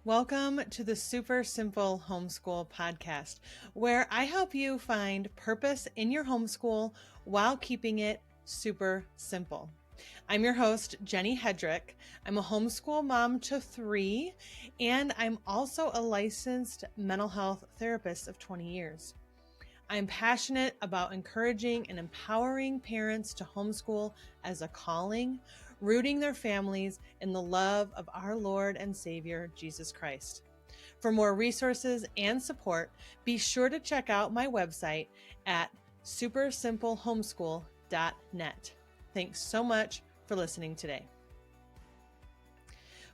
Welcome to the Super Simple Homeschool Podcast, where I help you find purpose in your homeschool while keeping it super simple. I'm your host, Jenny Hedrick. I'm a homeschool mom to 3, and I'm also a licensed mental health therapist of 20 years. I'm passionate about encouraging and empowering parents to homeschool as a calling, rooting their families in the love of our Lord and Savior, Jesus Christ. For more resources and support, be sure to check out my website at supersimplehomeschool.net. Thanks so much for listening today.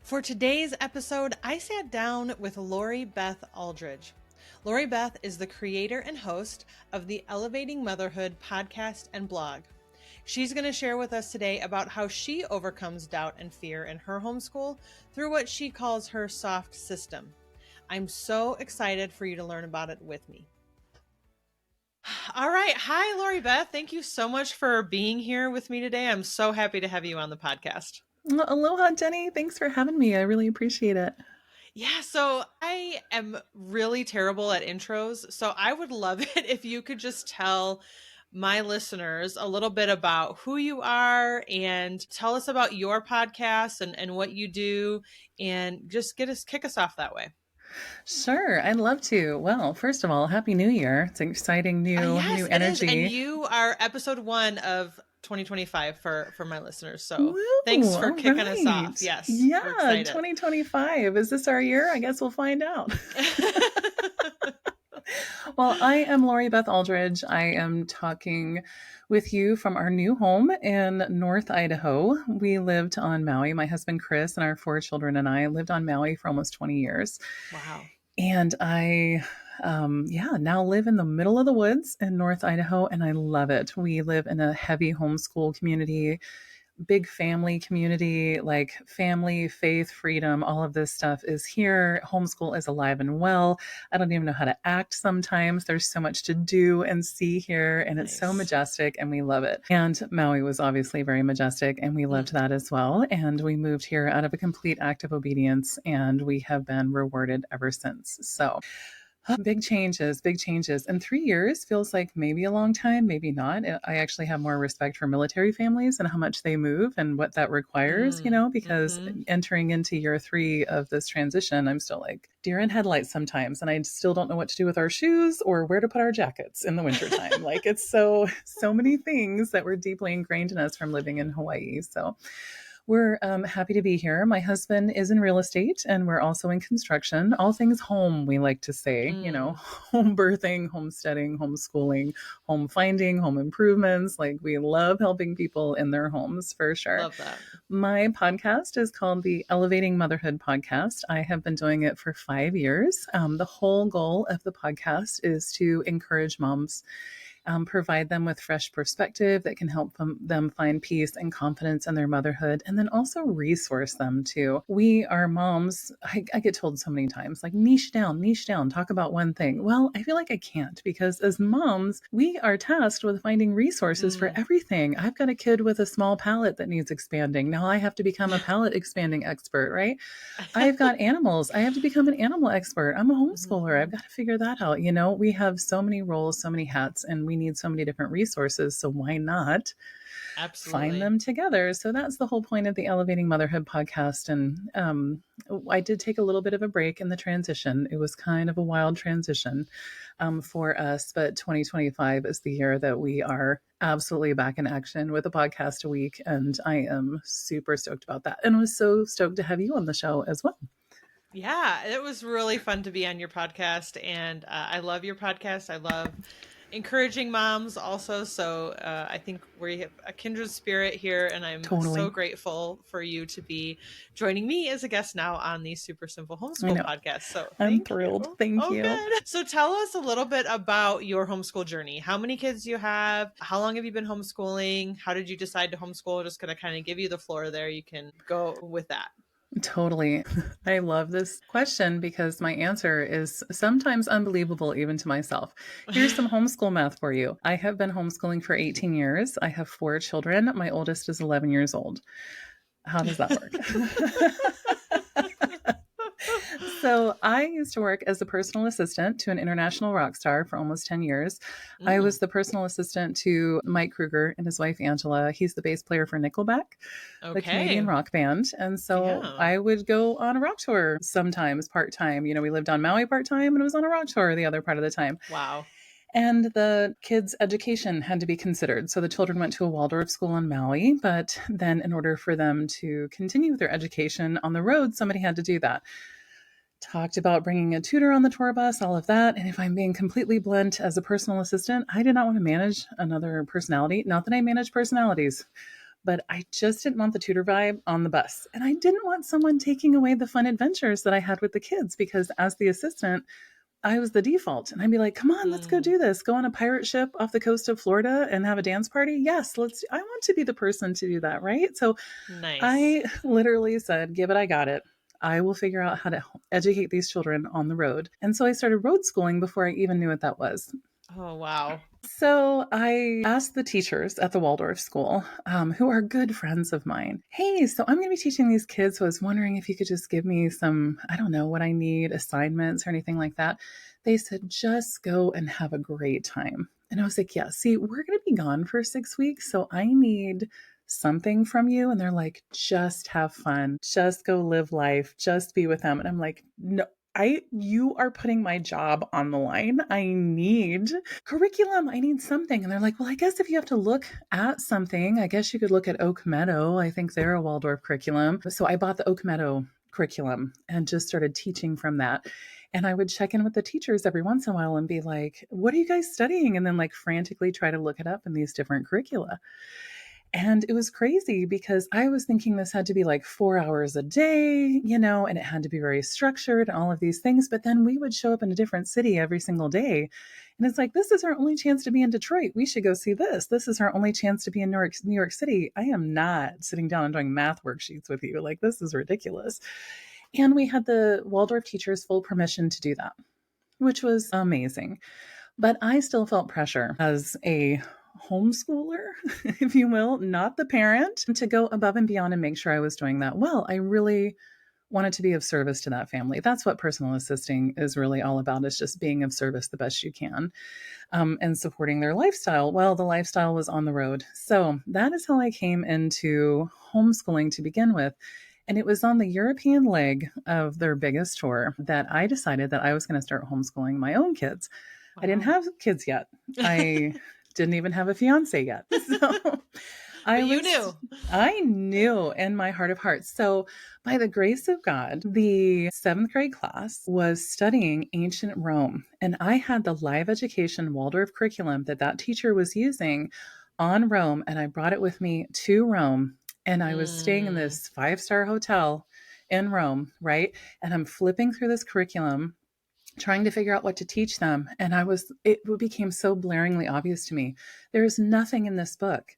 For today's episode, I sat down with Lori Beth Auldridge. Lori Beth is the creator and host of the Elevating Motherhood podcast and blog. She's going to share with us today about how she overcomes doubt and fear in her homeschool through what she calls her soft system. I'm so excited for you to learn about it with me. All right. Hi, Lori Beth. Thank you so much for being here with me today. I'm so happy to have you on the podcast. Aloha, Jenny. Thanks for having me. I really appreciate it. Yeah, so I am really terrible at intros. So I would love it if you could just tell my listeners a little bit about who you are and tell us about your podcast and what you do, and just kick us off that way. Sure, I'd love to. Well, first of all, Happy New Year. It's an exciting new Yes, it is. energy. And you are episode 1 of 2025 for my listeners. So Woo, thanks for kicking us off. right. Yes. Yeah, 2025. Is this our year? I guess we'll find out. Well, I am Lori Beth Auldridge. I am talking with you from our new home in North Idaho. We lived on Maui. My husband, Chris, and our 4 children and I lived on Maui for almost 20 years. Wow. And I, now live in the middle of the woods in North Idaho, and I love it. We live in a heavy homeschool community, big family community, like family, faith, freedom, all of this stuff is here. Homeschool is alive and well. I don't even know how to act sometimes. There's so much to do and see here, and it's so majestic, and we love it. And Maui was obviously very majestic, and we loved that as well. And we moved here out of a complete act of obedience, and we have been rewarded ever since. So big changes. And 3 years feels like maybe a long time, maybe not. I actually have more respect for military families and how much they move and what that requires, because entering into year 3 of this transition, I'm still like deer in headlights sometimes. And I still don't know what to do with our shoes or where to put our jackets in the wintertime. Like it's so many things that were deeply ingrained in us from living in Hawaii. So we're happy to be here. My husband is in real estate, and we're also in construction. All things home, we like to say, home birthing, homesteading, homeschooling, home finding, home improvements. Like we love helping people in their homes for sure. Love that. My podcast is called the Elevating Motherhood Podcast. I have been doing it for 5 years. The whole goal of the podcast is to encourage moms, provide them with fresh perspective that can help them find peace and confidence in their motherhood, and then also resource them too. We are moms. I get told so many times, like niche down, talk about one thing. Well, I feel like I can't, because as moms, we are tasked with finding resources for everything. I've got a kid with a small palate that needs expanding. Now I have to become a palate expanding expert, right? I've got animals. I have to become an animal expert. I'm a homeschooler. I've got to figure that out. We have so many roles, so many hats, and we need so many different resources. So why not find them together? So that's the whole point of the Elevating Motherhood podcast. And I did take a little bit of a break in the transition. It was kind of a wild transition for us, but 2025 is the year that we are absolutely back in action with a podcast a week. And I am super stoked about that. And I was so stoked to have you on the show as well. Yeah, it was really fun to be on your podcast, and I love your podcast. I love encouraging moms also. So I think we have a kindred spirit here, and I'm so grateful for you to be joining me as a guest now on the Super Simple Homeschool podcast. So I'm thrilled. Thank you. Good. So tell us a little bit about your homeschool journey. How many kids do you have? How long have you been homeschooling? How did you decide to homeschool? Just going to kind of give you the floor there. You can go with that. Totally. I love this question because my answer is sometimes unbelievable even to myself. Here's some homeschool math for you. I have been homeschooling for 18 years. I have 4 children. My oldest is 11 years old. How does that work? So I used to work as a personal assistant to an international rock star for almost 10 years. I Mm, was the personal assistant to Mike Kruger and his wife Angela. He's the bass player for Nickelback, the Canadian okay. rock band. And so Yeah. I would go on a rock tour sometimes part time. We lived on Maui part time and it was on a rock tour the other part of the time. Wow. And the kids' education had to be considered. So the children went to a Waldorf school on Maui, but then in order for them to continue with their education on the road, somebody had to do that. Talked about bringing a tutor on the tour bus, all of that. And if I'm being completely blunt, as a personal assistant, I did not want to manage another personality. Not that I manage personalities, but I just didn't want the tutor vibe on the bus. And I didn't want someone taking away the fun adventures that I had with the kids because as the assistant, I was the default. And I'd be like, come on, let's go Mm, do this. Go on a pirate ship off the coast of Florida and have a dance party. Yes, I want to be the person to do that. Right. So nice. I literally said, give it, I got it. I will figure out how to educate these children on the road. And so I started road schooling before I even knew what that was. Oh, wow. So I asked the teachers at the Waldorf school, who are good friends of mine, hey, so I'm going to be teaching these kids. So I was wondering if you could just give me some, I don't know what I need, assignments or anything like that. They said, just go and have a great time. And I was like, yeah, see, we're going to be gone for 6 weeks. So I need something from you. And they're like, just have fun, just go live life, just be with them. And I'm like, no, you are putting my job on the line. I need curriculum. I need something. And they're like, well, I guess if you have to look at something, I guess you could look at Oak Meadow. I think they're a Waldorf curriculum. So I bought the Oak Meadow curriculum and just started teaching from that. And I would check in with the teachers every once in a while and be like, what are you guys studying? And then like frantically try to look it up in these different curricula. And it was crazy because I was thinking this had to be like 4 hours a day, and it had to be very structured and all of these things. But then we would show up in a different city every single day. And it's like, this is our only chance to be in Detroit. We should go see this. This is our only chance to be in New York City. I am not sitting down and doing math worksheets with you. Like, this is ridiculous. And we had the Waldorf teachers' full permission to do that, which was amazing. But I still felt pressure as a homeschooler, if you will, not the parent, to go above and beyond and make sure I was doing that well. I really wanted to be of service to that family. That's what personal assisting is really all about, is just being of service the best you can, and supporting their lifestyle. Well, the lifestyle was on the road. So that is how I came into homeschooling to begin with. And it was on the European leg of their biggest tour that I decided that I was going to start homeschooling my own kids. I didn't Wow. have kids yet. I didn't even have a fiance yet. So I But you was, knew. I knew in my heart of hearts. So, by the grace of God, the seventh grade class was studying ancient Rome. And I had the live education Waldorf curriculum that teacher was using on Rome. And I brought it with me to Rome. And I was staying in Mm, this 5-star hotel in Rome, right? And I'm flipping through this curriculum trying to figure out what to teach them. And it became so blaringly obvious to me. There is nothing in this book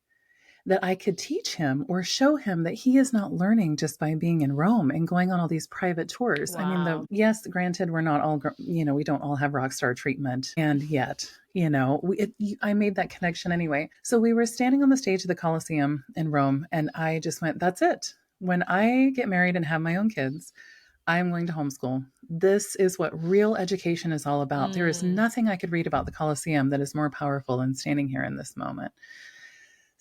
that I could teach him or show him that he is not learning just by being in Rome and going on all these private tours. I mean, wow. yes, granted, we're not all, we don't all have rock star treatment. And yet, I made that connection anyway. So we were standing on the stage of the Colosseum in Rome, and I just went, that's it. When I get married and have my own kids, I'm going to homeschool. This is what real education is all about. There is Mm. nothing I could read about the Colosseum that is more powerful than standing here in this moment.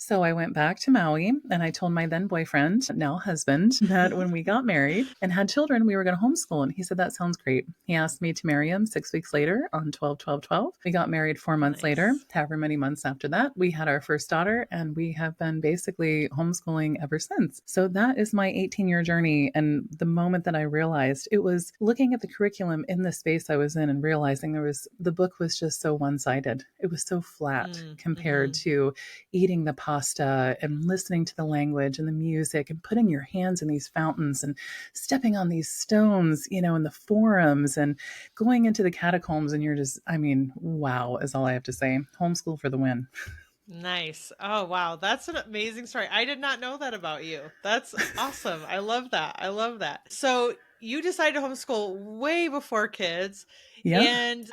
So I went back to Maui and I told my then boyfriend, now husband, that when we got married and had children, we were going to homeschool. And he said, that sounds great. He asked me to marry him 6 weeks later on 12/12/12. We got married 4 months later, Nice. however many months after that. We had our first daughter and we have been basically homeschooling ever since. So that is my 18-year journey. And the moment that I realized, it was looking at the curriculum in the space I was in and realizing the book was just so one-sided. It was so flat Mm, compared hmm. to eating the pasta and listening to the language and the music and putting your hands in these fountains and stepping on these stones, in the forums and going into the catacombs. And you're just, I mean, wow, is all I have to say. Homeschool for the win. Nice. Oh, wow. That's an amazing story. I did not know that about you. That's awesome. I love that. I love that. So you decided to homeschool way before kids. Yeah. And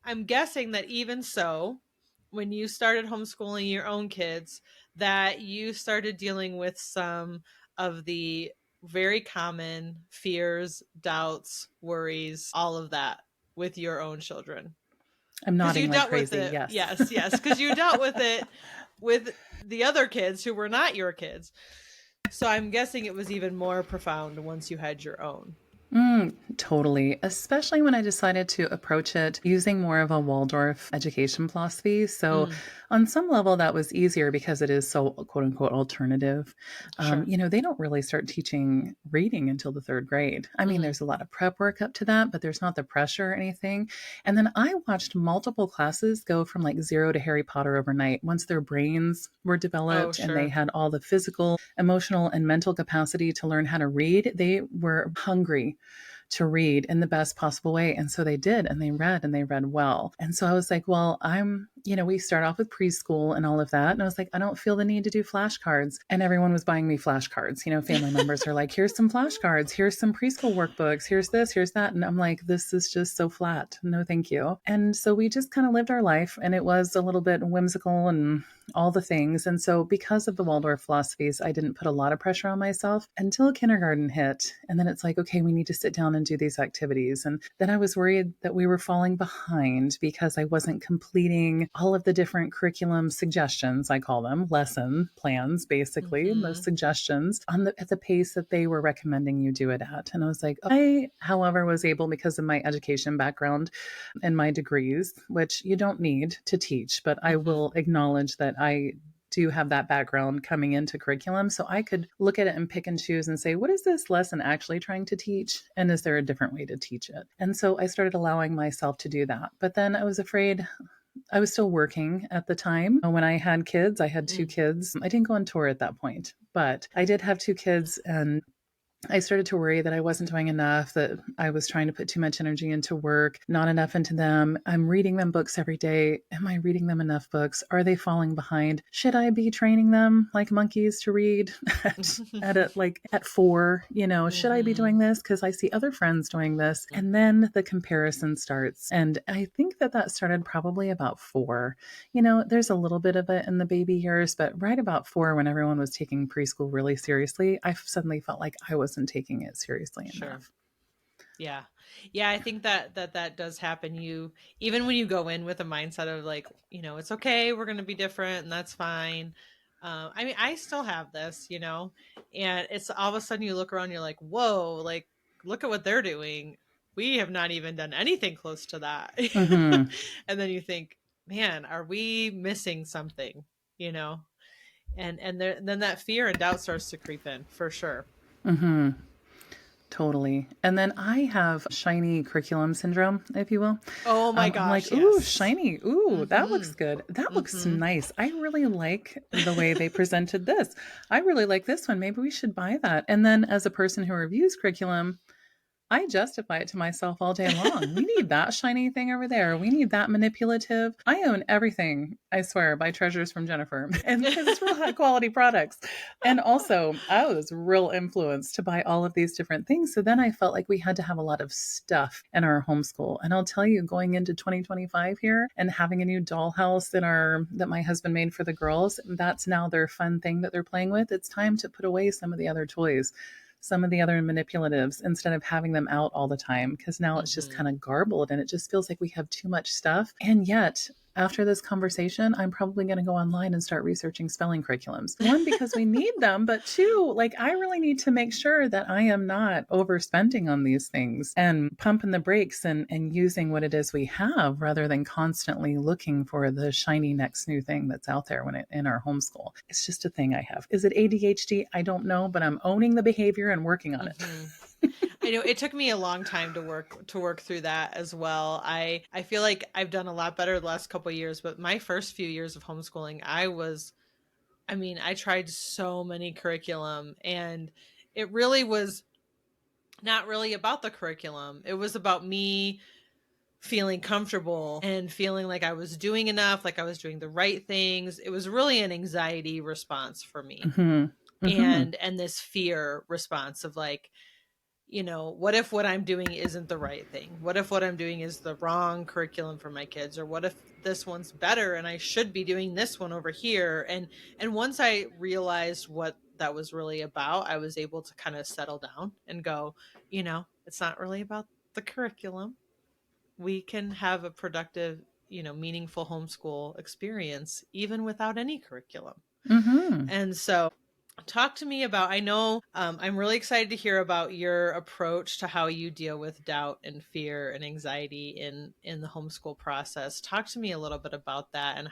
I'm guessing that even so, when you started homeschooling your own kids, that you started dealing with some of the very common fears, doubts, worries, all of that with your own children? I'm Because nodding you like dealt with crazy. it. Yes. Yes, yes. Because you dealt with it with the other kids who were not your kids. So I'm guessing it was even more profound once you had your own. Totally. Especially when I decided to approach it using more of a Waldorf education philosophy. So, Mm, on some level, that was easier because it is so quote unquote alternative. sure. They don't really start teaching reading until the third grade. I mean, Mm-hmm. there's a lot of prep work up to that, but there's not the pressure or anything. And then I watched multiple classes go from like zero to Harry Potter overnight once their brains were Oh, developed and they sure. had all the physical, emotional, and mental capacity to learn how to read. They were hungry to read in the best possible way. And so they did, and they read well. And so I was like, well, we start off with preschool and all of that. And I was like, I don't feel the need to do flashcards. And everyone was buying me flashcards. Family members are like, here's some flashcards, here's some preschool workbooks, here's this, here's that. And I'm like, this is just so flat. No, thank you. And so we just kind of lived our life, and it was a little bit whimsical and all the things. And so, because of the Waldorf philosophies, I didn't put a lot of pressure on myself until kindergarten hit. And then it's like, okay, we need to sit down and do these activities. And then I was worried that we were falling behind because I wasn't completing all of the different curriculum suggestions, I call them lesson plans, basically, those Mm-hmm. suggestions at the pace that they were recommending you do it at. And I was like, I, however, was able, because of my education background and my degrees, which you don't need to teach, but I Mm-hmm. will acknowledge that I do have that background coming into curriculum. So I could look at it and pick and choose and say, what is this lesson actually trying to teach? And is there a different way to teach it? And so I started allowing myself to do that. But then I was afraid. I was still working at the time. When I had kids, I had two Mm. kids. I didn't go on tour at that point, but I did have two kids, and I started to worry that I wasn't doing enough, that I was trying to put too much energy into work, not enough into them. I'm reading them books every day. Am I reading them enough books? Are they falling behind? Should I be training them like monkeys to read at 4? Should I be Mm-hmm. doing this? Because I see other friends doing this. And then the comparison starts. And I think that started probably about 4. There's a little bit of it in the baby years, but right about 4, when everyone was taking preschool really seriously, I suddenly felt like I wasn't taking it seriously Sure. enough. Yeah. Yeah, I think that does happen. Even when you go in with a mindset of like, it's okay, we're going to be different and that's fine. I mean, I still have this, and it's all of a sudden you look around, you're like, whoa, like, look at what they're doing. We have not even done anything close to that. Mm-hmm. And then you think, man, are we missing something, you know? Then that fear and doubt starts to creep in for sure. Mm-hmm. Totally. And then I have shiny curriculum syndrome, if you will. Oh my I'm like, gosh, ooh, yes. shiny. Ooh, that Mm-hmm. looks good. That looks Mm-hmm. nice. I really like the way they presented this. I really like this one. Maybe we should buy that. And then, as a person who reviews curriculum, I justify it to myself all day long. We need that shiny thing over there. We need that manipulative. I own everything, I swear, by Treasures from Jennifer, and because it's real high quality products. And also, I was real influenced to buy all of these different things. So then I felt like we had to have a lot of stuff in our homeschool. And I'll tell you, going into 2025 here and having a new dollhouse that my husband made for the girls, that's now their fun thing that they're playing with. It's time to put away some of the other toys, some of the other manipulatives, instead of having them out all the time, because now it's just Mm-hmm. kind of garbled and it just feels like we have too much stuff. And yet, after this conversation, I'm probably going to go online and start researching spelling curriculums. One, because we need them, but two, like I really need to make sure that I am not overspending on these things and pumping the brakes and using what it is we have rather than constantly looking for the shiny next new thing that's out there in our homeschool. It's just a thing I have. Is it ADHD? I don't know, but I'm owning the behavior and working on it. Mm-hmm. I know it took me a long time to work through that as well. I feel like I've done a lot better the last couple of years, but my first few years of homeschooling, I mean, I tried so many curriculum, and it really was not really about the curriculum. It was about me feeling comfortable and feeling like I was doing enough, like I was doing the right things. It was really an anxiety response for me. Mm-hmm. Mm-hmm. And this fear response of like, what if what I'm doing isn't the right thing? What if what I'm doing is the wrong curriculum for my kids? Or what if this one's better and I should be doing this one over here? And once I realized what that was really about, I was able to kind of settle down and go, it's not really about the curriculum. We can have a productive, meaningful homeschool experience even without any curriculum. Mm-hmm. And so, talk to me about, I know I'm really excited to hear about your approach to how you deal with doubt and fear and anxiety in the homeschool process. Talk to me a little bit about that and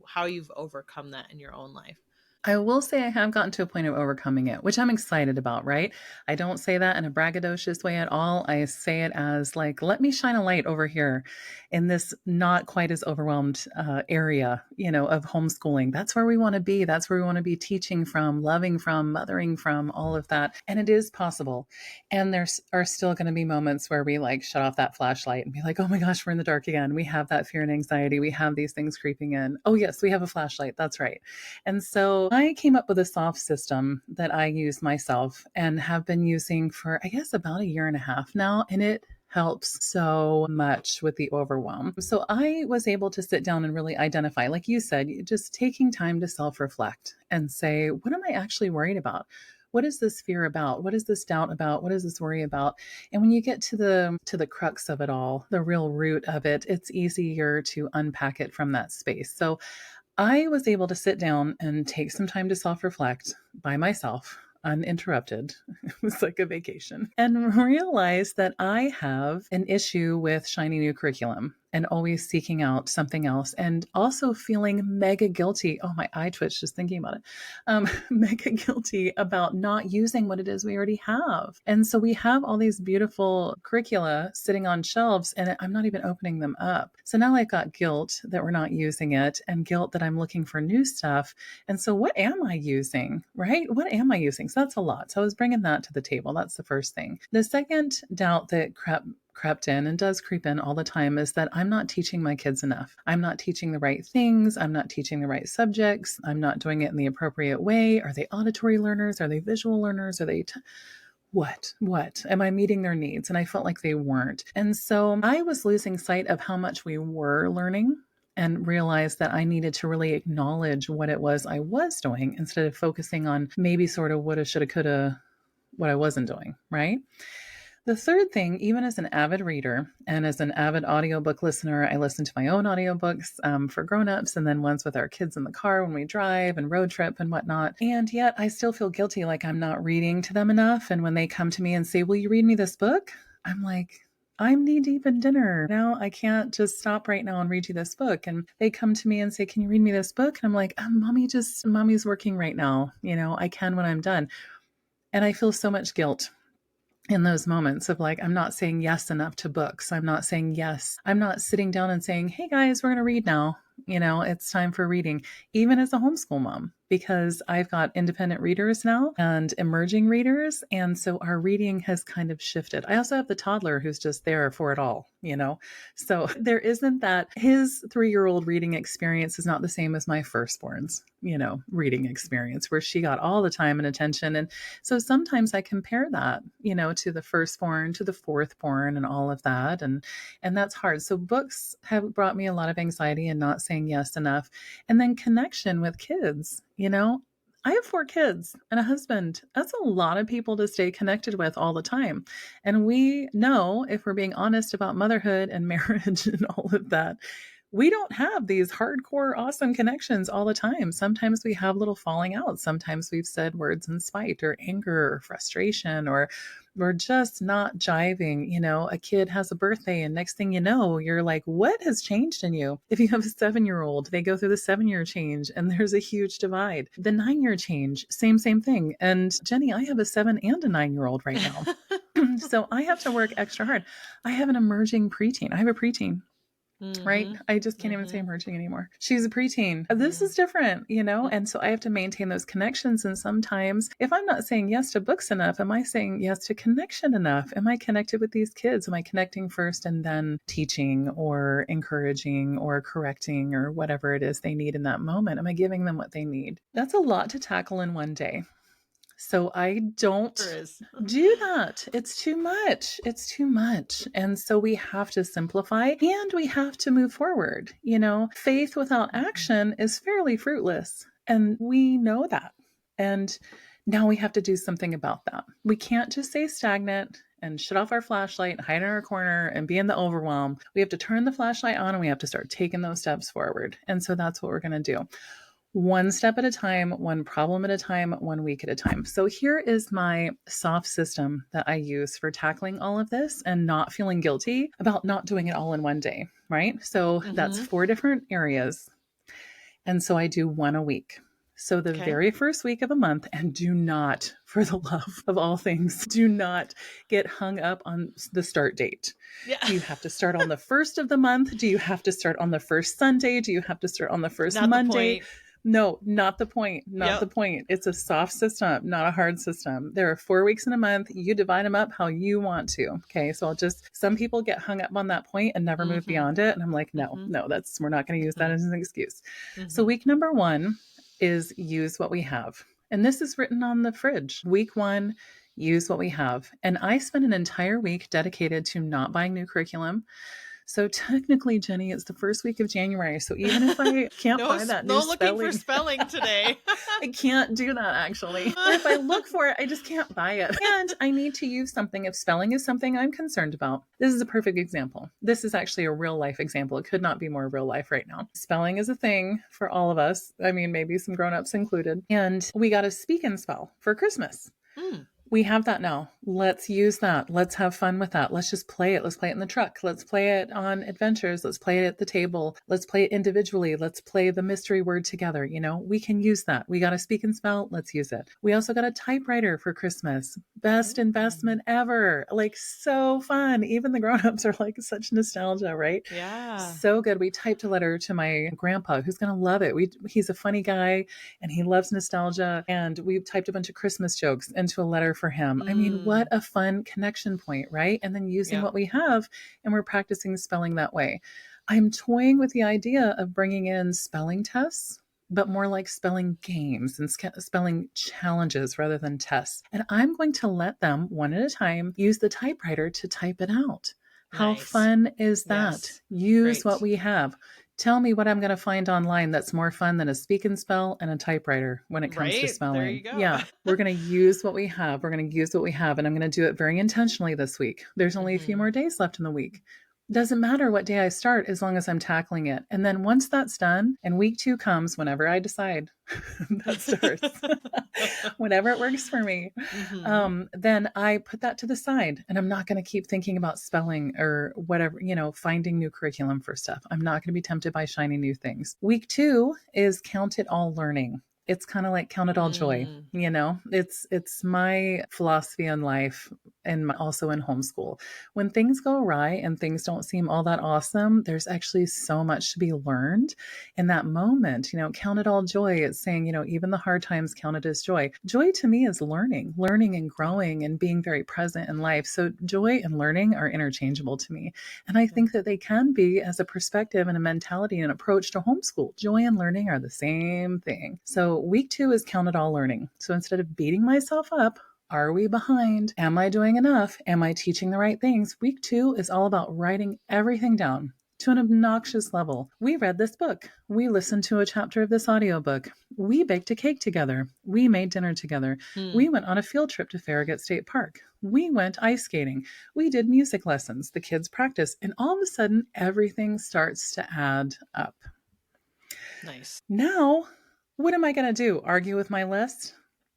how you've overcome that in your own life. I will say I have gotten to a point of overcoming it, which I'm excited about, right? I don't say that in a braggadocious way at all. I say it as like, let me shine a light over here in this not quite as overwhelmed area, of homeschooling. That's where we want to be. That's where we want to be teaching from, loving from, mothering from, all of that. And it is possible. And there are still going to be moments where we like shut off that flashlight and be like, oh my gosh, we're in the dark again. We have that fear and anxiety. We have these things creeping in. Oh, yes, we have a flashlight. That's right. And so I came up with a soft system that I use myself and have been using for, I guess, about a year and a half now. And it helps so much with the overwhelm. So I was able to sit down and really identify, like you said, just taking time to self-reflect and say, what am I actually worried about? What is this fear about? What is this doubt about? What is this worry about? And when you get to the crux of it all, the real root of it, it's easier to unpack it from that space. So I was able to sit down and take some time to self reflect by myself, uninterrupted. It was like a vacation, and realize that I have an issue with shiny new curriculum and always seeking out something else, and also feeling mega guilty. Oh, my eye twitched just thinking about it. Mega guilty about not using what it is we already have. And so we have all these beautiful curricula sitting on shelves, and I'm not even opening them up. So now I've got guilt that we're not using it, and guilt that I'm looking for new stuff. And so what am I using, right? What am I using? So that's a lot. So I was bringing that to the table. That's the first thing. The second doubt that crept in and does creep in all the time is that I'm not teaching my kids enough. I'm not teaching the right things. I'm not teaching the right subjects. I'm not doing it in the appropriate way. Are they auditory learners? Are they visual learners? Are they what am I meeting their needs? And I felt like they weren't. And so I was losing sight of how much we were learning and realized that I needed to really acknowledge what it was I was doing instead of focusing on maybe sort of woulda, shoulda, coulda, what I wasn't doing, right? The third thing, even as an avid reader and as an avid audiobook listener, I listen to my own audiobooks for grown-ups and then ones with our kids in the car when we drive and road trip and whatnot. And yet I still feel guilty like I'm not reading to them enough. And when they come to me and say, will you read me this book? I'm like, I'm knee deep in dinner. Now I can't just stop right now and read you this book. And they come to me and say, can you read me this book? And I'm like, mommy's working right now. I can when I'm done. And I feel so much guilt in those moments of like, I'm not saying yes enough to books. I'm not saying yes. I'm not sitting down and saying, hey guys, we're going to read now. It's time for reading, even as a homeschool mom, because I've got independent readers now and emerging readers. And so our reading has kind of shifted. I also have the toddler who's just there for it all, So there isn't that. His 3-year-old reading experience is not the same as my firstborn's, reading experience where she got all the time and attention. And so sometimes I compare that, to the firstborn, to the fourthborn and all of that. And that's hard. So books have brought me a lot of anxiety and not saying yes enough. And then connection with kids, I have 4 kids and a husband. That's a lot of people to stay connected with all the time. And we know, if we're being honest about motherhood and marriage and all of that, we don't have these hardcore, awesome connections all the time. Sometimes we have little falling out. Sometimes we've said words in spite or anger or frustration, or we're just not jiving. A kid has a birthday and next thing you know, you're like, what has changed in you? If you have a 7-year-old, they go through the 7-year change and there's a huge divide. The 9-year change, same thing. And Jenny, I have a 7 and a 9-year-old right now. So I have to work extra hard. I have an emerging preteen. I have a preteen. Right? I just can't even say emerging anymore. She's a preteen. This is different, And so I have to maintain those connections. And sometimes if I'm not saying yes to books enough, am I saying yes to connection enough? Am I connected with these kids? Am I connecting first and then teaching or encouraging or correcting or whatever it is they need in that moment? Am I giving them what they need? That's a lot to tackle in one day. So I don't do that. It's too much. It's too much. And so we have to simplify and we have to move forward. Faith without action is fairly fruitless. And we know that. And Now we have to do something about that. We can't just stay stagnant and shut off our flashlight, hide in our corner, and be in the overwhelm. We have to turn the flashlight on and we have to start taking those steps forward. And so that's what we're going to do. One step at a time, one problem at a time, 1 week at a time. So here is my soft system that I use for tackling all of this and not feeling guilty about not doing it all in one day, right? So that's 4 different areas. And so I do one a week. So the very first week of a month, and do not, for the love of all things, do not get hung up on the start date. Yeah. Do you have to start on the first of the month? Do you have to start on the first Sunday? Do you have to start on the first Monday? No, not the point. Not the point. It's a soft system, not a hard system. There are 4 weeks in a month. You divide them up how you want to. Okay. So some people get hung up on that point and never move beyond it. And I'm like, no, we're not going to use that as an excuse. So week number 1 is use what we have. And this is written on the fridge. Week 1, use what we have. And I spent an entire week dedicated to not buying new curriculum. So technically, Jenny, it's the first week of January. So even if I can't buy that new spelling. No looking for spelling today. I can't do that, actually. Or if I look for it, I just can't buy it. And I need to use something if spelling is something I'm concerned about. This is a perfect example. This is actually a real life example. It could not be more real life right now. Spelling is a thing for all of us. I mean, maybe some grown-ups included. And we got a speak and spell for Christmas. We have that now. Let's use that. Let's have fun with that. Let's just play it. Let's play it in the truck. Let's play it on adventures. Let's play it at the table. Let's play it individually. Let's play the mystery word together. We can use that. We got a speak and spell. Let's use it. We also got a typewriter for Christmas. Best investment ever. Like, so fun. Even the grown-ups are like, such nostalgia, right? Yeah. So good. We typed a letter to my grandpa, who's going to love it. He's a funny guy and he loves nostalgia. And we typed a bunch of Christmas jokes into a letter for him. I mean, what a fun connection point, right? And then using what we have, and we're practicing spelling that way. I'm toying with the idea of bringing in spelling tests, but more like spelling games and spelling challenges rather than tests. And I'm going to let them, one at a time, use the typewriter to type it out. How fun is that? Yes. Use what we have. Tell me what I'm going to find online that's more fun than a speak and spell and a typewriter when it comes to spelling. There you go. Yeah, we're going to use what we have. We're going to use what we have. And I'm going to do it very intentionally this week. There's only a few more days left in the week. Doesn't matter what day I start as long as I'm tackling it. And then once that's done and week 2 comes, whenever I decide that starts, whenever it works for me, then I put that to the side and I'm not going to keep thinking about spelling or whatever, finding new curriculum for stuff. I'm not going to be tempted by shiny new things. Week 2 is count it all learning. It's kind of like count it all joy. It's my philosophy in life and also in homeschool. When things go awry and things don't seem all that awesome, there's actually so much to be learned in that moment. Count it all joy. It's saying, even the hard times, count it as joy. Joy to me is learning and growing and being very present in life. So joy and learning are interchangeable to me. And I think that they can be as a perspective and a mentality and approach to homeschool. Joy and learning are the same thing. So week 2 is count it all learning. So instead of beating myself up, are we behind? Am I doing enough? Am I teaching the right things? Week 2 is all about writing everything down to an obnoxious level. We read this book. We listened to a chapter of this audiobook. We baked a cake together. We made dinner together. We went on a field trip to Farragut State Park. We went ice skating. We did music lessons. The kids practiced. And all of a sudden, everything starts to add up. Nice. Now, what am I going to do? Argue with my list?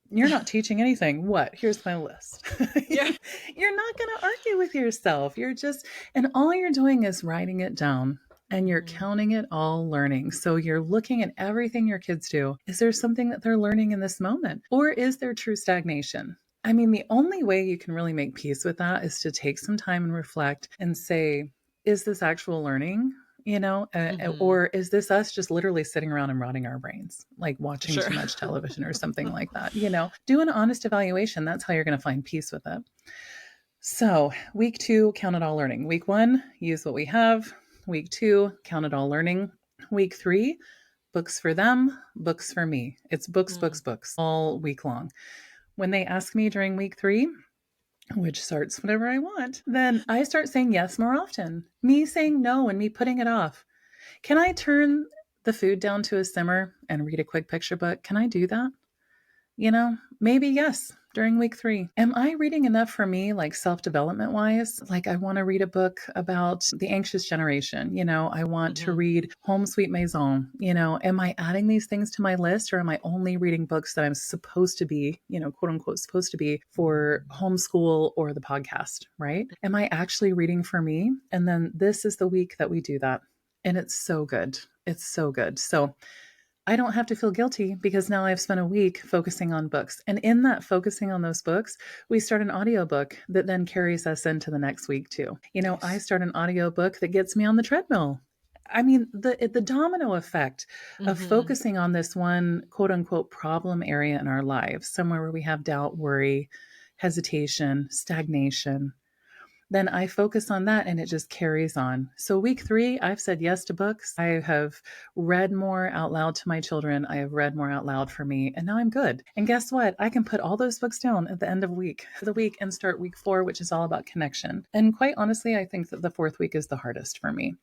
You're not teaching anything. What? Here's my list. Yeah. You're not going to argue with yourself. And all you're doing is writing it down and you're counting it all learning. So you're looking at everything your kids do. Is there something that they're learning in this moment? Or is there true stagnation? I mean, the only way you can really make peace with that is to take some time and reflect and say, is this actual learning? Or is this us just literally sitting around and rotting our brains, like watching too much television or something like that? Do an honest evaluation. That's how you're going to find peace with it. So week 2, count it all learning. Week 1, use what we have. Week 2, count it all learning. Week 3, books for them, books for me. It's books all week long. When they ask me during week 3, which starts whenever I want, then I start saying yes more often. Me saying no and me putting it off. Can I turn the food down to a simmer and read a quick picture book? Can I do that? Maybe yes, during week 3. Am I reading enough for me, like self-development wise? Like I want to read a book about the anxious generation. I want to Mm-hmm. read Home Sweet Maison. Am I adding these things to my list, or am I only reading books that I'm supposed to be, quote unquote, supposed to be for homeschool or the podcast, right? Am I actually reading for me? And then this is the week that we do that. And it's so good. It's so good. So I don't have to feel guilty because now I've spent a week focusing on books. And in that focusing on those books, we start an audiobook that then carries us into the next week too. I Nice. start an audiobook that gets me on the treadmill. I mean, the domino effect of Mm-hmm. focusing on this one quote unquote problem area in our lives, somewhere where we have doubt, worry, hesitation, stagnation, then I focus on that and it just carries on. So, week 3, I've said yes to books. I have read more out loud to my children. I have read more out loud for me, and now I'm good. And guess what? I can put all those books down at the end of the week and start week 4, which is all about connection. And quite honestly, I think that the 4th week is the hardest for me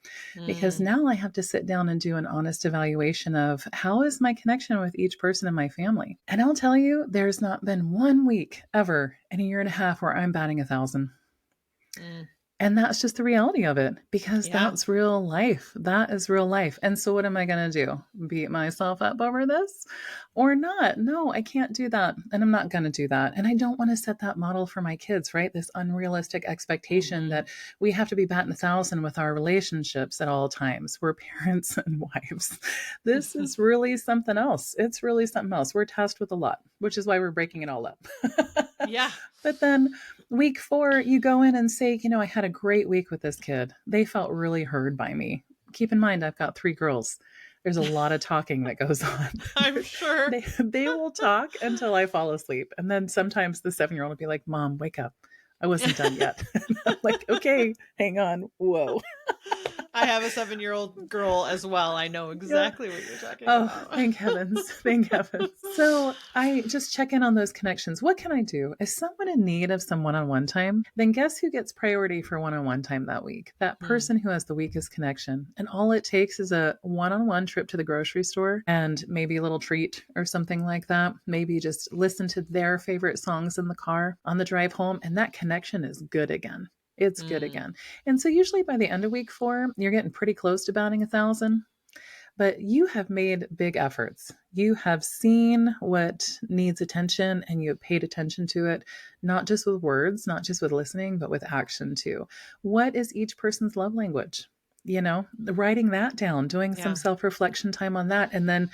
because Mm. now I have to sit down and do an honest evaluation of how is my connection with each person in my family. And I'll tell you, there's not been one week ever in a year and a half where I'm batting 1,000. Mm. And that's just the reality of it because Yeah. that's real life. That is real life. And so, what am I going to do? Beat myself up over this or not? No, I can't do that. And I'm not going to do that. And I don't want to set that model for my kids, right? This unrealistic expectation Mm-hmm. that we have to be batting 1,000 with our relationships at all times. We're parents and wives. This is really something else. It's really something else. We're tasked with a lot, which is why we're breaking it all up. Yeah. But then week 4, you go in and say, I had a great week with this kid. They felt really heard by me. Keep in mind, I've got 3 girls. There's a lot of talking that goes on. I'm sure. They will talk until I fall asleep. And then sometimes the 7-year-old will be like, Mom, wake up. I wasn't done yet. And I'm like, okay, hang on. Whoa. I have a 7-year-old girl as well. I know Yeah. exactly what you're talking Oh, about. thank heavens. Thank heavens. So I just check in on those connections. What can I do? Is someone in need of some one on one time? Then guess who gets priority for one on one time that week? That Hmm. person who has the weakest connection. And all it takes is a one on one trip to the grocery store and maybe a little treat or something like that. Maybe just listen to their favorite songs in the car on the drive home. And that connection is good again. It's good Mm. again. And so usually by the end of week 4, you're getting pretty close to batting 1,000, but you have made big efforts. You have seen what needs attention and you have paid attention to it, not just with words, not just with listening, but with action too. What is each person's love language? Writing that down, doing some Yeah. self reflection time on that, and then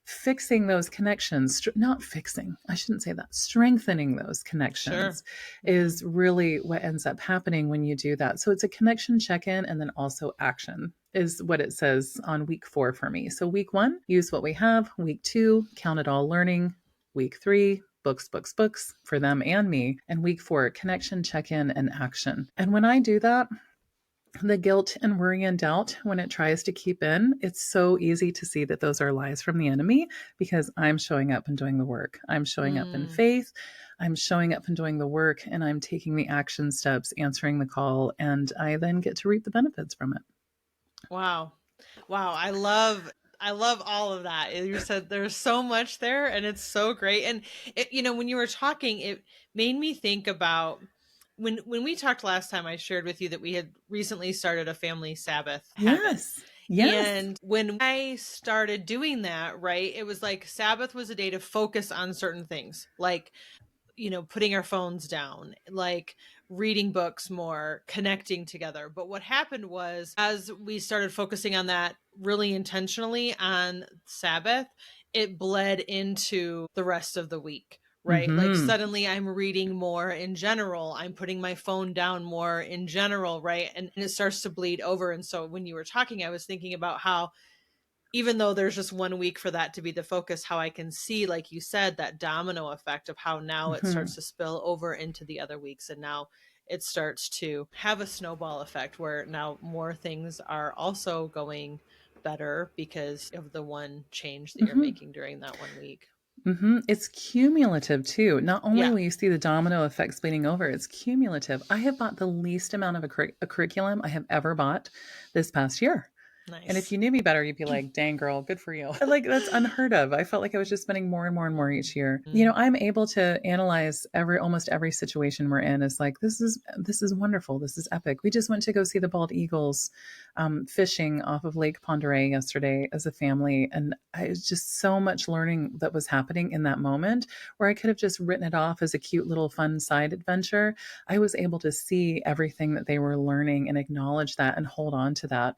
fixing those connections, not fixing, I shouldn't say that, strengthening those Sure. connections Hmm. is really what ends up happening when you do that. So it's a connection check in and then also action is what it says on week 4 for me. So week 1, use what we have. Week 2, count it all learning. Week 3, books, books, books for them and me. And week 4, connection, check in, and action. And when I do that, the guilt and worry and doubt, when it tries to keep in, it's so easy to see that those are lies from the enemy because I'm showing up and doing the work. I'm showing up in Mm. faith. I'm showing up and doing the work, and I'm taking the action steps, answering the call, and I then get to reap the benefits from it. Wow. Wow. I love all of that. You said there's so much there and it's so great. And when you were talking, it made me think about when we talked last time. I shared with you that we had recently started a family Sabbath habit. Yes. Yes. And when I started doing that, right, it was like Sabbath was a day to focus on certain things, like putting our phones down, like reading books more, connecting together. But what happened was, as we started focusing on that really intentionally on Sabbath, it bled into the rest of the week. Right. Like Mm-hmm. suddenly I'm reading more in general. I'm putting my phone down more in general. Right. And it starts to bleed over. And so when you were talking, I was thinking about how even though there's just one week for that to be the focus, how I can see, like you said, that domino effect of how now it Mm-hmm. starts to spill over into the other weeks. And now it starts to have a snowball effect where now more things are also going better because of the one change that you're Mm-hmm. making during that one week. Mm-hmm. It's cumulative too. Not only Yeah. will you see the domino effects bleeding over, it's cumulative. I have bought the least amount of a curriculum I have ever bought this past year. And if Nice. you knew me better, you'd be like, dang girl, good for you. Like that's unheard of. I felt like I was just spending more and more and more each year. Mm. I'm able to analyze almost every situation we're in is like, this is wonderful. This is epic. We just went to go see the bald eagles fishing off of Lake Pend Oreille yesterday as a family. And it was just so much learning that was happening in that moment where I could have just written it off as a cute little fun side adventure. I was able to see everything that they were learning and acknowledge that and hold on to that.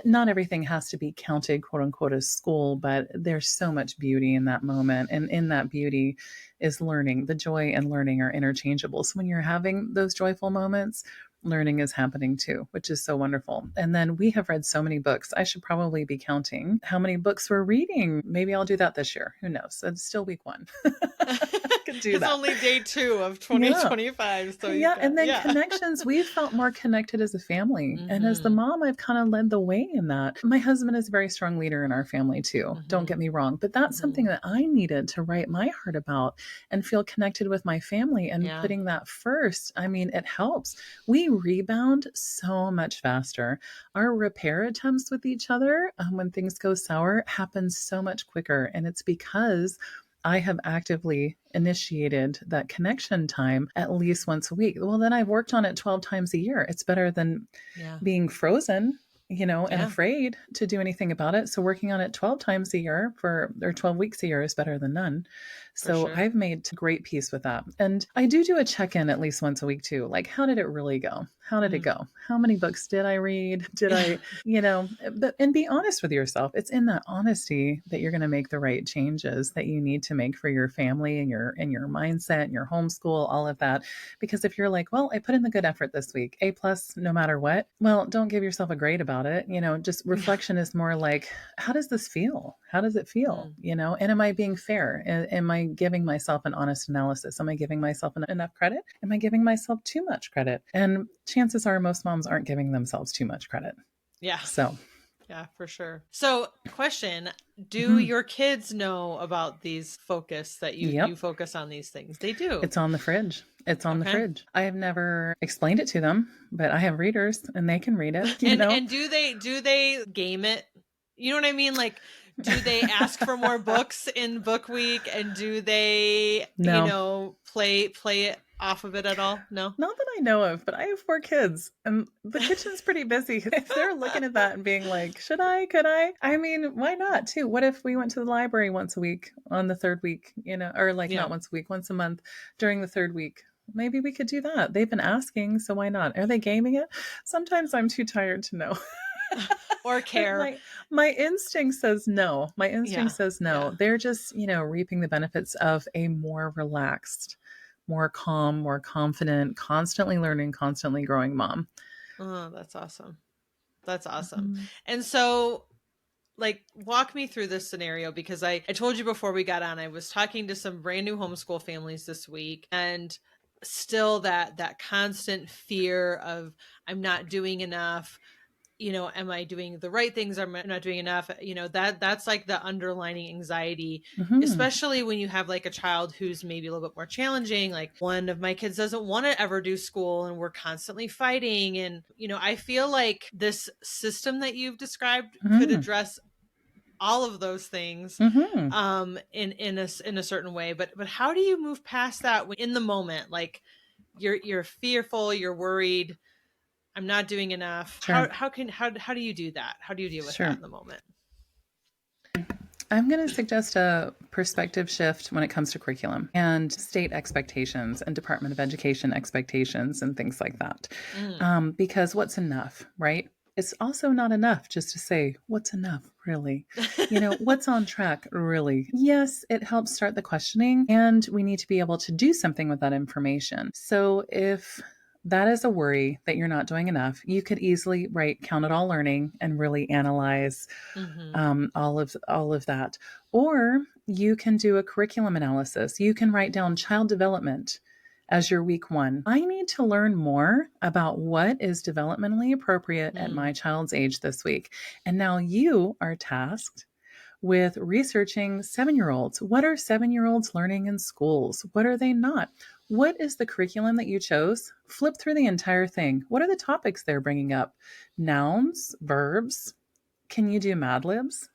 Not everything has to be counted, quote unquote, as school, but there's so much beauty in that moment. And in that beauty is learning. The joy and learning are interchangeable. So when you're having those joyful moments, learning is happening too, which is so wonderful. And then we have read so many books. I should probably be counting how many books we're reading. Maybe I'll do that this year. Who knows? It's still week one. I could do It's that. only day 2 of Yeah. 2025. So Yeah. And then yeah. connections, we've felt more connected as a family. And as the Mhm. mom, I've kind of led the way in that. My husband is a very strong leader in our family too. Don't get Mhm. me wrong. But that's something Mhm. that I needed to write my heart about and feel connected with my family and Yeah. putting that first. I mean, it helps. We rebound so much faster. Our repair attempts with each other when things go sour happen so much quicker. And it's because I have actively initiated that connection time at least once a week. Well, then I've worked on it 12 times a year. It's better than Yeah. being frozen, and Yeah. afraid to do anything about it. So working on it 12 times a year or 12 weeks a year is better than none. For So sure. I've made great peace with that. And I do a check-in at least once a week too. Like, how did it really go? How did it Mm. go? How many books did I read? Did Yeah. I, and be honest with yourself. It's in that honesty that you're going to make the right changes that you need to make for your family and your mindset and your homeschool, all of that. Because if you're like, well, I put in the good effort this week, A plus, no matter what, well, don't give yourself a grade about it. Just Yeah. reflection is more like, how does this feel? How does it feel? Mm. And am I being fair? Am I giving myself an honest analysis? Am I giving myself enough credit? Am I giving myself too much credit? And chances are most moms aren't giving themselves too much credit. Yeah. So, Yeah, for sure. So, question, do mhm. your kids know about these focus that you Yep. focus on these things? They do. It's on the fridge. It's on the Okay. fridge. I have never explained it to them, but I have readers and they can read it, And do they game it? You know what I mean? Like, do they ask for more books in book week, and do they, No, play it off of it at all? No. not that I know of, but I have 4 kids and the kitchen's pretty busy. If they're looking at that and being like, should I, could I? I mean, why not too? What if we went to the library once a week on the third week, or like Yeah. not once a week, once a month during the third week? Maybe we could do that. They've been asking, so why not? Are they gaming it? Sometimes I'm too tired to know. Or care. My instinct says no. My instinct Yeah. says no. Yeah. They're just, reaping the benefits of a more relaxed, more calm, more confident, constantly learning, constantly growing mom. Oh, that's awesome. That's awesome. Mhm. And so, like, walk me through this scenario, because I told you before we got on, I was talking to some brand new homeschool families this week, and still that constant fear of, I'm not doing enough, am I doing the right things, am I not doing enough, that's like the underlining anxiety, Mhm. especially when you have like a child who's maybe a little bit more challenging. Like, one of my kids doesn't want to ever do school, and we're constantly fighting, and I feel like this system that you've described could Mhm. address all of those things, Mhm. in a certain way. But how do you move past that when in the moment, like, you're fearful, you're worried, I'm not doing enough? Sure. How do you do that? How do you deal with that Sure. in the moment? I'm going to suggest a perspective shift when it comes to curriculum and state expectations and Department of Education expectations and things like that. Mm. Because what's enough, right? It's also not enough just to say, what's enough, really? What's on track, really? Yes, it helps start the questioning, and we need to be able to do something with that information. So if that is a worry that you're not doing enough, you could easily write count it all learning and really analyze Mm-hmm. all of that. Or you can do a curriculum analysis. You can write down child development as your week one. I need to learn more about what is developmentally appropriate at Mm. my child's age this week. And now you are tasked with researching 7-year-olds. What are 7-year-olds learning in schools? What are they not? What is the curriculum that you chose? Flip through the entire thing. What are the topics they're bringing up? Nouns, verbs, Can you do Mad Libs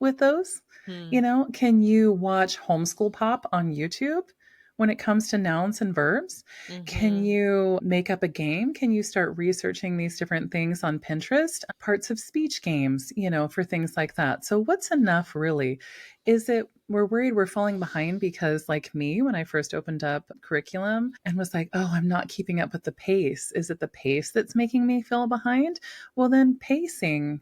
with those? Hmm. Can you watch Homeschool Pop on YouTube when it comes to nouns and verbs? Can Mm-hmm. you make up a game? Can you start researching these different things on Pinterest? Parts of speech games, for things like that. So, what's enough really? Is it we're worried we're falling behind because, like me, when I first opened up curriculum and was like, oh, I'm not keeping up with the pace. Is it the pace that's making me feel behind? Well, then pacing,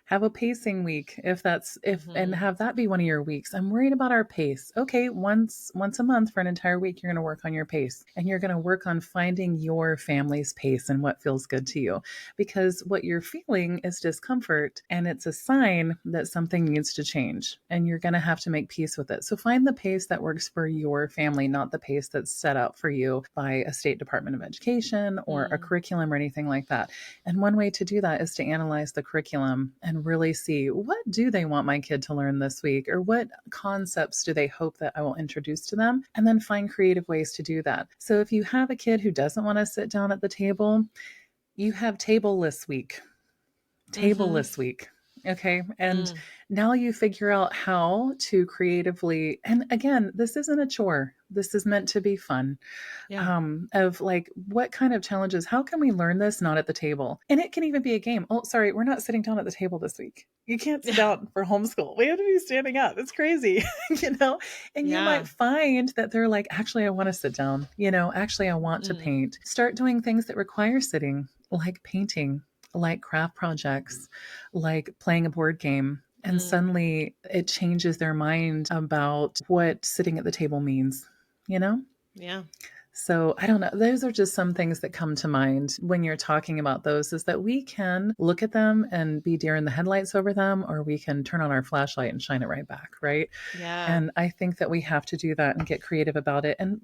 have a pacing week if that's if and Mm-hmm. have that be one of your weeks. I'm worried about our pace. Okay, once a month for an entire week you're going to work on your pace, and you're going to work on finding your family's pace and what feels good to you, because what you're feeling is discomfort, and it's a sign that something needs to change, and you're going to have to make peace with it. So find the pace that works for your family, not the pace that's set out for you by a state Department of Education or a Mm. curriculum or anything like that. And one way to do that is to analyze the curriculum and really see, what do they want my kid to learn this week, or what concepts do they hope that I will introduce to them, and then find creative ways to do that. So if you have a kid who doesn't want to sit down at the table, you have tableless week. Mm-hmm. Tableless week. Okay. And Mm. now you figure out how to creatively, and again, this isn't a chore. This is meant to be fun. Yeah. Of like, what kind of challenges, how can we learn this not at the table? And it can even be a game. Oh, sorry, we're not sitting down at the table this week. You can't sit Yeah. down for homeschool. We have to be standing up. It's crazy, you know? And you Yeah. might find that they're like, actually, I want to sit down. Actually, I want to Mm. paint. Start doing things that require sitting, like painting, like craft projects, like playing a board game. And Mm. suddenly it changes their mind about what sitting at the table means, you know? Yeah. So I don't know. Those are just some things that come to mind when you're talking about those, is that we can look at them and be deer in the headlights over them, or we can turn on our flashlight and shine it right back, right? Yeah. And I think that we have to do that and get creative about it. And,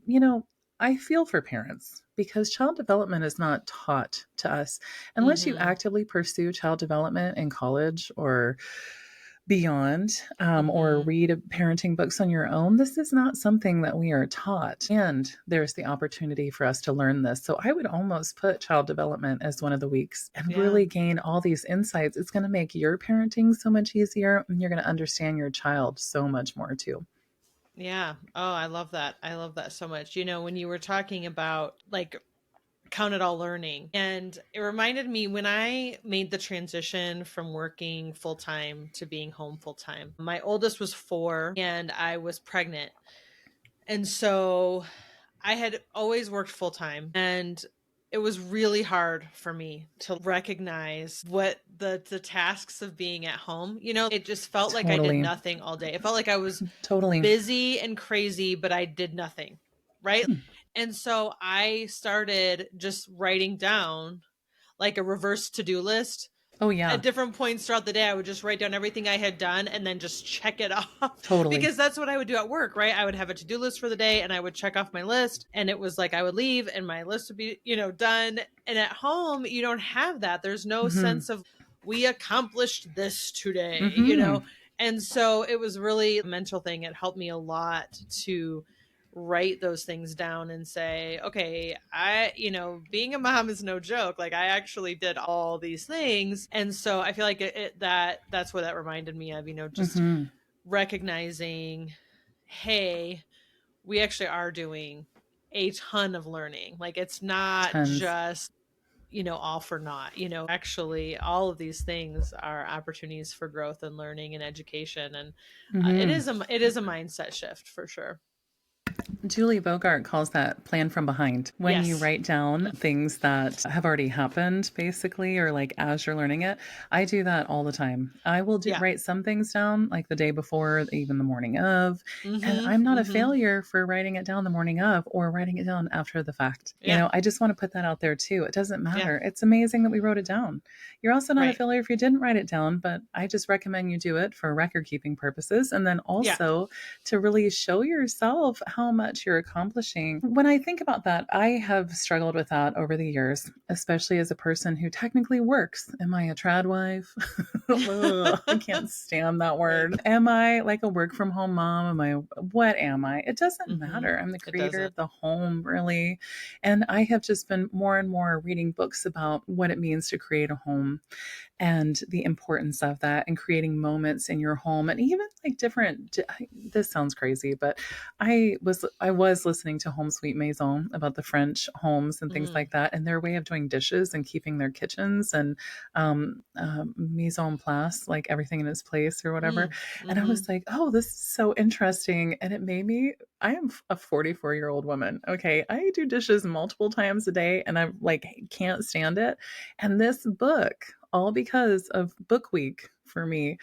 I feel for parents because child development is not taught to us unless you Mm-hmm. actively pursue child development in college or beyond, or Mm-hmm. read parenting books on your own. This is not something that we are taught. And there's the opportunity for us to learn this. So I would almost put child development as one of the weeks and Yeah. really gain all these insights. It's going to make your parenting so much easier, and you're going to understand your child so much more too. Yeah. Oh, I love that. I love that so much. When you were talking about like count it all learning, and it reminded me when I made the transition from working full time to being home full time. My oldest was 4 and I was pregnant. And so I had always worked full time, and it was really hard for me to recognize what the tasks of being at home. It just felt like I did Totally. nothing all day. It felt like I was Totally. busy and crazy, but I did nothing. Right? And so I started just writing down like a reverse to-do list. Oh, At yeah. different points throughout the day, I would just write down everything I had done and then just check it off Totally. because that's what I would do at work, right? I would have a to-do list for the day and I would check off my list, and it was like I would leave and my list would be, done. And at home, you don't have that. There's no Mm-hmm. sense of we accomplished this today. Mm-hmm. And so it was really a mental thing. It helped me a lot to write those things down and say, okay, being a mom is no joke. Like I actually did all these things. And so I feel like that's what that reminded me of, just Mm-hmm. recognizing, hey, we actually are doing a ton of learning. Like it's not Tons. just, all for naught. Actually all of these things are opportunities for growth and learning and education. And Mm-hmm. it is a mindset shift for sure. Julie Bogart calls that plan from behind. When you Yes. write down things that have already happened, basically, or like as you're learning it, I do that all the time. I will Yeah. write some things down like the day before, even the morning of. And Mhm. I'm not a Mhm. failure for writing it down the morning of or writing it down after the fact. Yeah. I just want to put that out there too. It doesn't Yeah. matter. It's amazing that we wrote it down. You're also not a Right. failure if you didn't write it down, but I just recommend you do it for record keeping purposes. And then Yeah. also to really show yourself how much you're accomplishing. When I think about that, I have struggled with that over the years, especially as a person who technically works. Am I a trad wife? Ugh, I can't stand that word. Am I like a work from home mom? What am I? It doesn't matter. I'm the It creator doesn't. of the home, really. And I have just been more and more reading books about what it means to create a home and the importance of that and creating moments in your home and even like different, this sounds crazy, but I was listening to Home Sweet Maison about the French homes and things Mm, like that and their way of doing dishes and keeping their kitchens and mise en place, like everything in its place or whatever. mm, And I mm-hmm. was like, oh, this is so interesting. And it made me, I am a 44-year-old woman. Okay. I do dishes multiple times a day and I like can't stand it. And this book, all because of book week for me,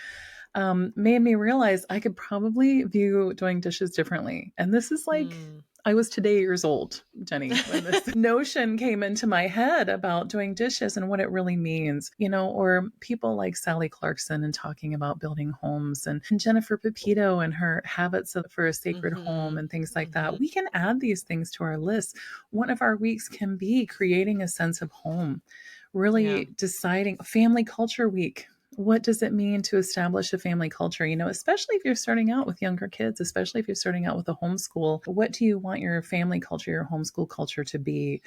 made me realize I could probably view doing dishes differently. And this is like, Mm. I was today years old, Jenny, when this notion came into my head about doing dishes and what it really means, or people like Sally Clarkson and talking about building homes and Jennifer Pepito and her habits for a sacred home Mm-hmm. and things like that. Mm-hmm. We can add these things to our list. One of our weeks can be creating a sense of home, Yeah. really deciding family culture week. What does it mean to establish a family culture? Especially if you're starting out with younger kids, especially if you're starting out with a homeschool, what do you want your family culture, your homeschool culture to be?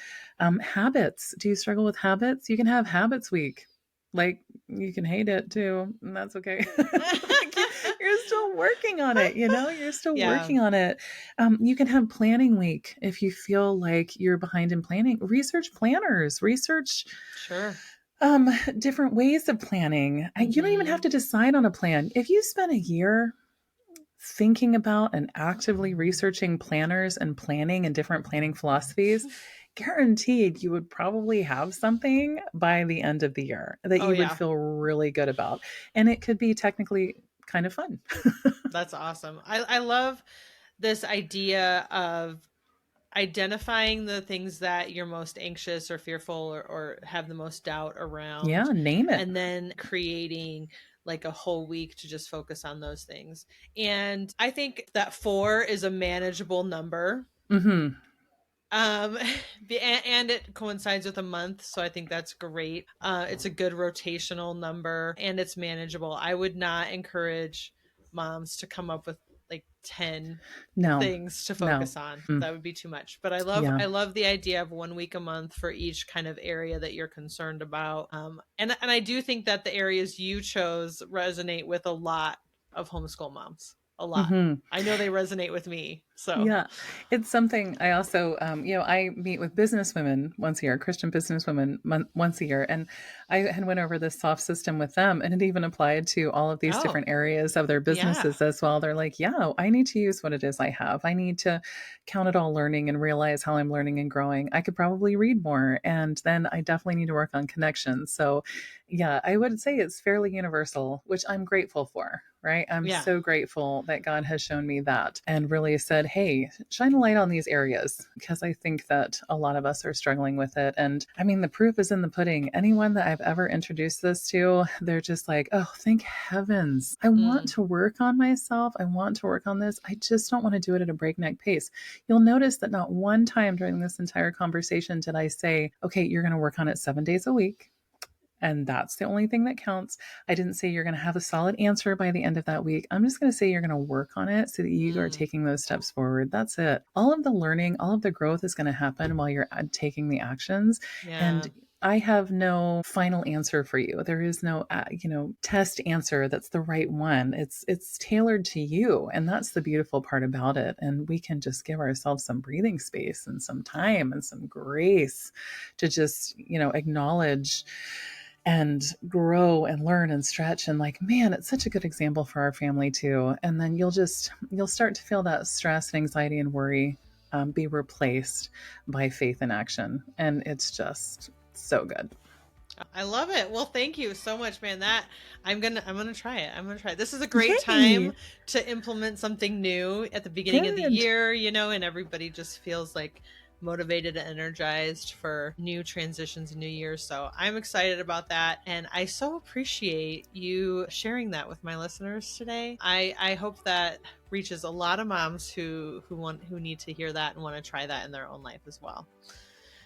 Habits. Do you struggle with habits? You can have habits week. Like you can hate it too, and that's okay. Like you're still working on it, you're still Yeah. working on it. You can have planning week if you feel like you're behind in planning. Research planners, research Sure. um, different ways of planning. You don't even have Mm-hmm. to decide on a plan. If you spend a year thinking about and actively researching planners and planning and different planning philosophies, guaranteed you would probably have something by the end of the year that Oh, you would yeah. feel really good about. And it could be technically kind of fun. That's awesome. I love this idea of identifying the things that you're most anxious or fearful or have the most doubt around, Yeah, name it. and then creating like a whole week to just focus on those things. And I think that 4 is a manageable number. Mm-hmm. Um, and it coincides with a month, so I think that's great. It's a good rotational number and it's manageable. I would not encourage moms to come up with like 10 No, things to no. focus on. Mm, That would be too much. But I love yeah. I love the idea of 1 week a month for each kind of area that you're concerned about. And I do think that the areas you chose resonate with a lot of homeschool moms. A lot. Mm-hmm. I know they resonate with me. So, Yeah, it's something I also, I meet with businesswomen once a year, Christian businesswomen once a year, and I had went over this soft system with them, and it even applied to all of these oh, different areas of their yeah. businesses as well. They're like, yeah, I need to use what it is I have. I need to count it all learning and realize how I'm learning and growing. I could probably read more, and then I definitely need to work on connections. So, yeah, I would say it's fairly universal, which I'm grateful for. Right. I'm Yeah. so grateful that God has shown me that and really said, hey, shine a light on these areas because I think that a lot of us are struggling with it. And I mean, the proof is in the pudding. Anyone that I've ever introduced this to, they're just like, oh, thank heavens. I want Mm. to work on myself. I want to work on this. I just don't want to do it at a breakneck pace. You'll notice that not one time during this entire conversation did I say, okay, you're going to work on it 7 days a week. And that's the only thing that counts. I didn't say you're going to have a solid answer by the end of that week. I'm just going to say you're going to work on it so that you are Mm. taking those steps forward. That's it. All of the learning, all of the growth is going to happen while you're taking the actions. Yeah. And I have no final answer for you. There is no, test answer that's the right one. It's tailored to you, and that's the beautiful part about it. And we can just give ourselves some breathing space and some time and some grace to just, acknowledge and grow and learn and stretch. And like, man, it's such a good example for our family too. And then you'll start to feel that stress and anxiety and worry be replaced by faith and action. And it's just so good. I love it. Well, thank you so much, man. That I'm gonna try it. I'm gonna try it. This is a great Yay. time to implement something new at the beginning of the Good. year, and everybody just feels like motivated and energized for new transitions and new years. So I'm excited about that. And I so appreciate you sharing that with my listeners today. I hope that reaches a lot of moms who need to hear that and want to try that in their own life as well.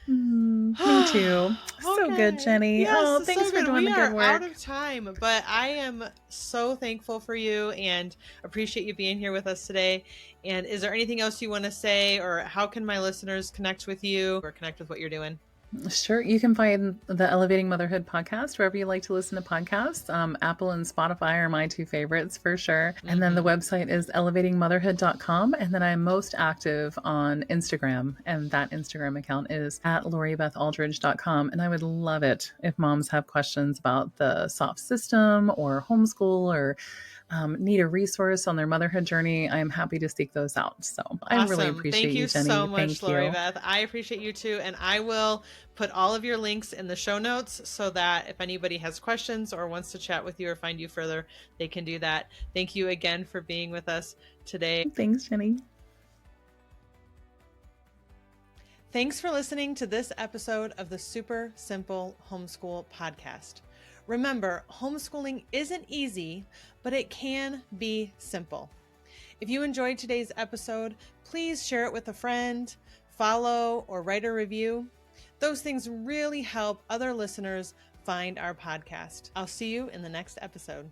Me too. So good, Okay. Jenny. Yes, Oh, so thanks for good. doing We the good are out work. of time, but I am so thankful for you and appreciate you being here with us today. And is there anything else you want to say, or how can my listeners connect with you or connect with what you're doing? Sure. You can find the Elevating Motherhood podcast wherever you like to listen to podcasts. Apple and Spotify are my two favorites for sure. And then the website is elevatingmotherhood.com. And then I'm most active on Instagram. And that Instagram account is at LoriBethAuldridge.com. And I would love it if moms have questions about the SOF system or homeschool or need a resource on their motherhood journey. I am happy to seek those out. So I really Awesome. Thank appreciate you, you so Jenny. much, Thank Lori you. Beth. I appreciate you too. And I will put all of your links in the show notes so that if anybody has questions or wants to chat with you or find you further, they can do that. Thank you again for being with us today. Thanks, Jenny. Thanks for listening to this episode of the Super Simple Homeschool Podcast. Remember, homeschooling isn't easy, but it can be simple. If you enjoyed today's episode, please share it with a friend, follow, or write a review. Those things really help other listeners find our podcast. I'll see you in the next episode.